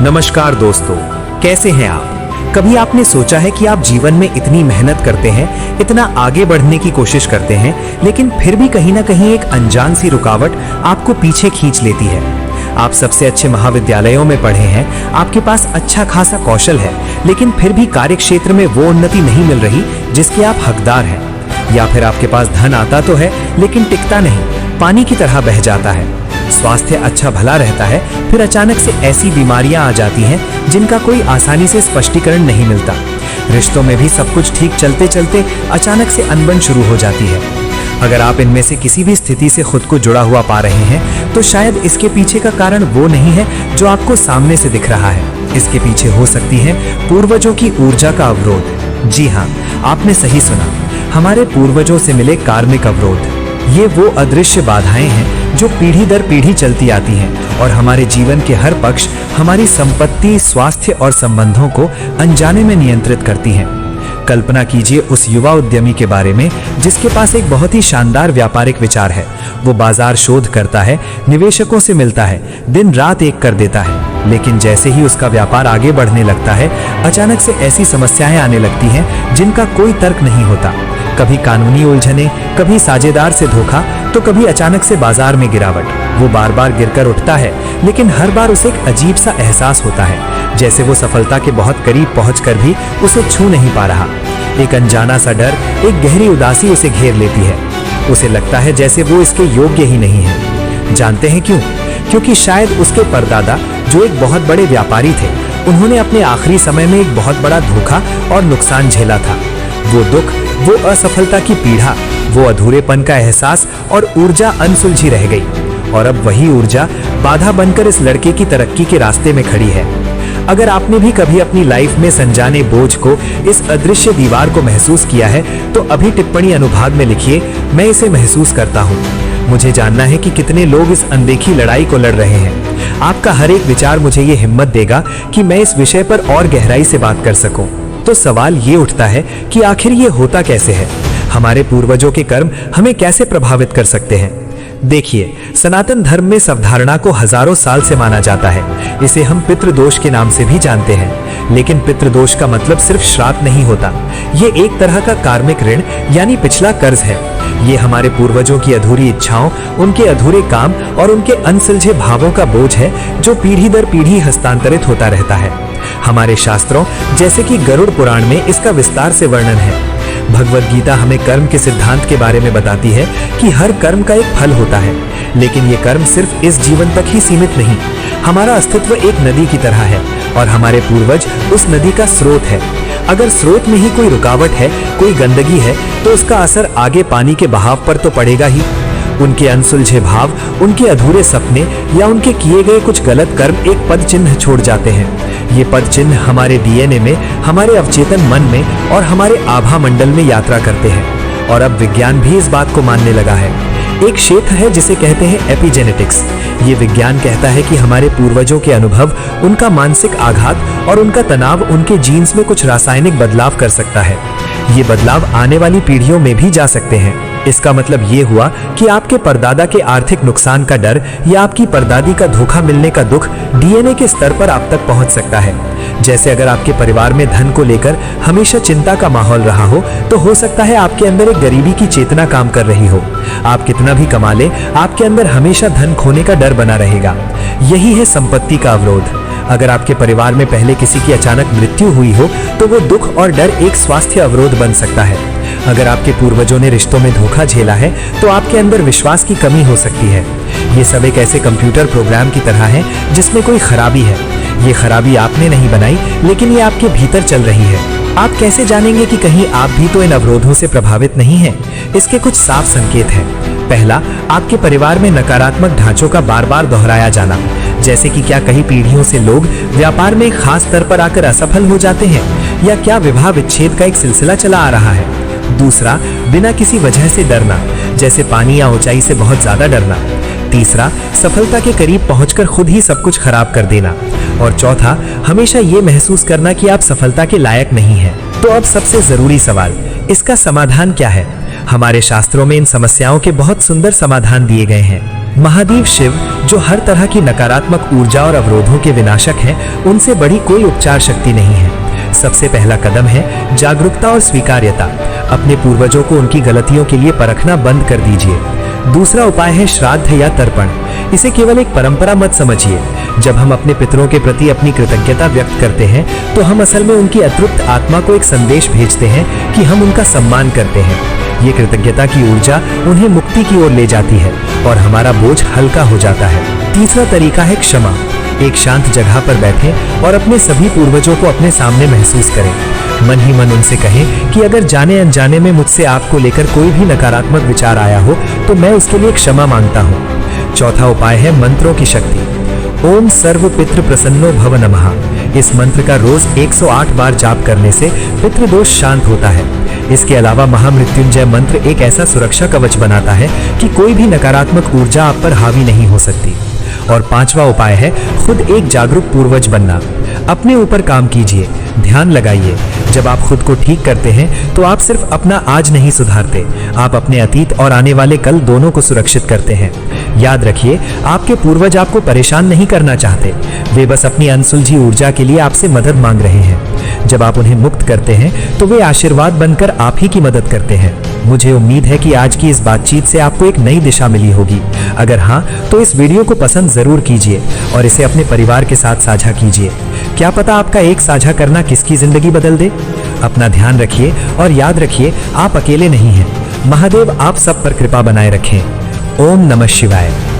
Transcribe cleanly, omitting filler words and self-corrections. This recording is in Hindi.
नमस्कार दोस्तों, कैसे हैं आप? कभी आपने सोचा है कि आप जीवन में इतनी मेहनत करते हैं, इतना आगे बढ़ने की कोशिश करते हैं, लेकिन फिर भी कहीं ना कहीं एक अनजान सी रुकावट आपको पीछे खींच लेती है। आप सबसे अच्छे महाविद्यालयों में पढ़े हैं, आपके पास अच्छा खासा कौशल है, लेकिन फिर भी कार्य क्षेत्र में वो उन्नति नहीं मिल रही जिसके आप हकदार हैं। या फिर आपके पास धन आता तो है लेकिन टिकता नहीं, पानी की तरह बह जाता है। स्वास्थ्य अच्छा भला रहता है, फिर अचानक से ऐसी बीमारियां आ जाती हैं जिनका कोई आसानी से स्पष्टीकरण नहीं मिलता। रिश्तों में भी सब कुछ ठीक चलते चलते अचानक से अनबन शुरू हो जाती है। अगर आप इनमें से किसी भी स्थिति से खुद को जुड़ा हुआ पा रहे हैं तो शायद इसके पीछे का कारण वो नहीं है जो आपको सामने से दिख रहा है। इसके पीछे हो सकती है पूर्वजों की ऊर्जा का अवरोध। जी हाँ, आपने सही सुना, हमारे पूर्वजों से मिले कार्मिक अवरोध। ये वो अदृश्य बाधाएं हैं जो पीढ़ी दर पीढ़ी चलती आती हैं और हमारे जीवन के हर पक्ष, हमारी संपत्ति, स्वास्थ्य और संबंधों को अनजाने में नियंत्रित करती हैं। कल्पना कीजिए उस युवा उद्यमी के बारे में जिसके पास एक बहुत ही शानदार व्यापारिक विचार है। वो बाजार शोध करता है, निवेशकों से मिलता है, दिन रात एक कर देता है, लेकिन जैसे ही उसका व्यापार आगे बढ़ने लगता है, अचानक से ऐसी समस्याएं आने लगती हैं जिनका कोई तर्क नहीं होता। कभी कानूनी उलझने, कभी साझेदार से धोखा, तो कभी अचानक से बाजार में गिरावट। वो बार बार गिरकर उठता है, लेकिन हर बार उसे एक अजीब सा एहसास होता है, जैसे वो सफलता के बहुत करीब पहुंचकर भी उसे छू नहीं पा रहा। एक अनजाना सा डर, एक गहरी उदासी उसे घेर लेती है। उसे लगता है जैसे वो इसके योग्य ही नहीं है। जानते हैं क्यों? क्योंकि शायद उसके परदादा, जो एक बहुत बड़े व्यापारी थे, उन्होंने अपने आखिरी समय में एक बहुत बड़ा धोखा और नुकसान झेला था। वो दुख, वो असफलता की पीड़ा, वो अधूरेपन का एहसास और ऊर्जा अनसुलझी रह गई। और अब वही ऊर्जा बाधा बनकर इस लड़के की तरक्की के रास्ते में खड़ी है। अगर आपने भी कभी अपनी लाइफ में संजाने बोझ को, इस अदृश्य दीवार को महसूस किया है, तो अभी टिप्पणी अनुभाग में लिखिए, मैं इसे महसूस करता हूँ। मुझे जानना है कि कितने लोग इस अनदेखी लड़ाई को लड़ रहे हैं। आपका हर एक विचार मुझे ये हिम्मत देगा कि मैं इस विषय पर और गहराई से बात कर सकूं। तो सवाल ये उठता है कि आखिर ये होता कैसे है? हमारे पूर्वजों के कर्म हमें कैसे प्रभावित कर सकते हैं? देखिए, सनातन धर्म में इस अवधारणा को हजारों साल से माना जाता है। इसे हम पितृदोष के नाम से भी जानते हैं। लेकिन पितृदोष का मतलब सिर्फ श्राप नहीं होता। ये एक तरह का कार्मिक ऋण यानी पिछला कर्ज है। ये हमारे पूर्वजों की अधूरी इच्छाओं, उनके अधूरे काम और उनके अनसुलझे भावों का बोझ है जो पीढ़ी दर पीढ़ी हस्तांतरित होता रहता है। हमारे शास्त्रों जैसे कि गरुड़ पुराण में इसका विस्तार से वर्णन है। भगवद गीता हमें कर्म के सिद्धांत के बारे में बताती है कि हर कर्म का एक फल होता है, लेकिन ये कर्म सिर्फ इस जीवन तक ही सीमित नहीं। हमारा अस्तित्व एक नदी की तरह है और हमारे पूर्वज उस नदी का स्रोत है। अगर स्रोत में ही कोई रुकावट है, कोई गंदगी है, तो उसका असर आगे पानी के बहाव पर तो पड़ेगा ही। उनके अनसुलझे भाव, उनके अधूरे सपने या उनके किए गए कुछ गलत कर्म एक पद चिन्ह छोड़ जाते हैं। ये पद चिन्ह हमारे डीएनए में, हमारे अवचेतन मन में और हमारे आभा मंडल में यात्रा करते हैं। और अब विज्ञान भी इस बात को मानने लगा है। एक क्षेत्र है जिसे कहते हैं एपिजेनेटिक्स। ये विज्ञान कहता है कि हमारे पूर्वजों के अनुभव, उनका मानसिक आघात और उनका तनाव उनके जीन्स में कुछ रासायनिक बदलाव कर सकता है। ये बदलाव आने वाली पीढ़ियों में भी जा सकते हैं। इसका मतलब ये हुआ कि आपके परदादा के आर्थिक नुकसान का डर या आपकी परदादी का धोखा मिलने का दुख डीएनए के स्तर पर आप तक पहुंच सकता है। जैसे अगर आपके परिवार में धन को लेकर हमेशा चिंता का माहौल रहा हो, तो हो सकता है आपके अंदर एक गरीबी की चेतना काम कर रही हो। आप कितना भी कमा लें, आपके अंदर हमेशा धन खोने का डर बना रहेगा। यही है संपत्ति का अवरोध। अगर आपके परिवार में पहले किसी की अचानक मृत्यु हुई हो, तो वो दुख और डर एक स्वास्थ्य अवरोध बन सकता है। अगर आपके पूर्वजों ने रिश्तों में धोखा झेला है, तो आपके अंदर विश्वास की कमी हो सकती है। ये सब एक ऐसे कंप्यूटर प्रोग्राम की तरह है जिसमें कोई खराबी है। ये खराबी आपने नहीं बनाई, लेकिन ये आपके भीतर चल रही है। आप कैसे जानेंगे कि कहीं आप भी तो इन अवरोधों से प्रभावित नहीं हैं? इसके कुछ साफ संकेत हैं। पहला, आपके परिवार में नकारात्मक ढांचों का बार बार दोहराया जाना। जैसे कि क्या कई पीढ़ियों से लोग व्यापार में एक खास स्तर पर आकर असफल हो जाते हैं, या क्या विवाह विच्छेद का एक सिलसिला चला आ रहा है। दूसरा, बिना किसी वजह से डरना, जैसे पानी या ऊंचाई से बहुत ज्यादा डरना। तीसरा, सफलता के करीब पहुंचकर खुद ही सब कुछ खराब कर देना। और चौथा, हमेशा ये महसूस करना कि आप सफलता के लायक नहीं हैं। तो अब सबसे जरूरी सवाल, इसका समाधान क्या है? हमारे शास्त्रों में इन समस्याओं के बहुत सुंदर समाधान दिए गए हैं। महादेव शिव जो हर तरह की नकारात्मक ऊर्जा और अवरोधों के विनाशक हैं, उनसे बड़ी कोई उपचार शक्ति नहीं है। सबसे पहला कदम है जागरूकता और स्वीकार्यता। अपने पूर्वजों को उनकी गलतियों के लिए परखना बंद कर दीजिए। दूसरा उपाय है श्राद्ध या तर्पण। इसे केवल एक परंपरा मत समझिए। जब हम अपने पितरों के प्रति अपनी कृतज्ञता व्यक्त करते हैं, तो हम असल में उनकी अतृप्त आत्मा को एक संदेश भेजते हैं कि हम उनका सम्मान करते हैं। ये कृतज्ञता की ऊर्जा उन्हें मुक्ति की ओर ले जाती है और हमारा बोझ हल्का हो जाता है। तीसरा तरीका है क्षमा। एक शांत जगह पर बैठें और अपने सभी पूर्वजों को अपने सामने महसूस करें। मन ही मन उनसे कहें कि अगर जाने अनजाने में मुझसे आपको लेकर कोई भी नकारात्मक विचार आया हो, तो मैं उसके लिए क्षमा मांगता हूँ। चौथा उपाय है मंत्रों की शक्ति। ओम सर्व पितृ प्रसन्नो भव नमः। इस मंत्र का रोज 108 बार जाप करने से पितृदोष शांत होता है। इसके अलावा महामृत्युंजय मंत्र एक ऐसा सुरक्षा कवच बनाता है कि कोई भी नकारात्मक ऊर्जा आप पर हावी नहीं हो सकती। और पांचवा उपाय है खुद एक जागरूक पूर्वज बनना। अपने ऊपर काम कीजिए, ध्यान लगाइए। जब आप खुद को ठीक करते हैं, तो आप सिर्फ अपना आज नहीं सुधारते, आप अपने अतीत और आने वाले कल दोनों को सुरक्षित करते हैं। याद रखिए, आपके पूर्वज आपको परेशान नहीं करना चाहते, वे बस अपनी अनसुलझी ऊर्जा के लिए आपसे मदद मांग रहे हैं। जब आप उन्हें मुक्त करते हैं, तो वे आशीर्वाद बनकर आप ही की मदद करते हैं। मुझे उम्मीद है कि आज की इस बातचीत से आपको एक नई दिशा मिली होगी। अगर हाँ, तो इस वीडियो को पसंद जरूर कीजिए और इसे अपने परिवार के साथ साझा कीजिए। क्या पता आपका एक साझा करना किसकी जिंदगी बदल दे। अपना ध्यान रखिए और याद रखिए, आप अकेले नहीं हैं। महादेव आप सब पर कृपा बनाए रखें। ओम नमः शिवाय।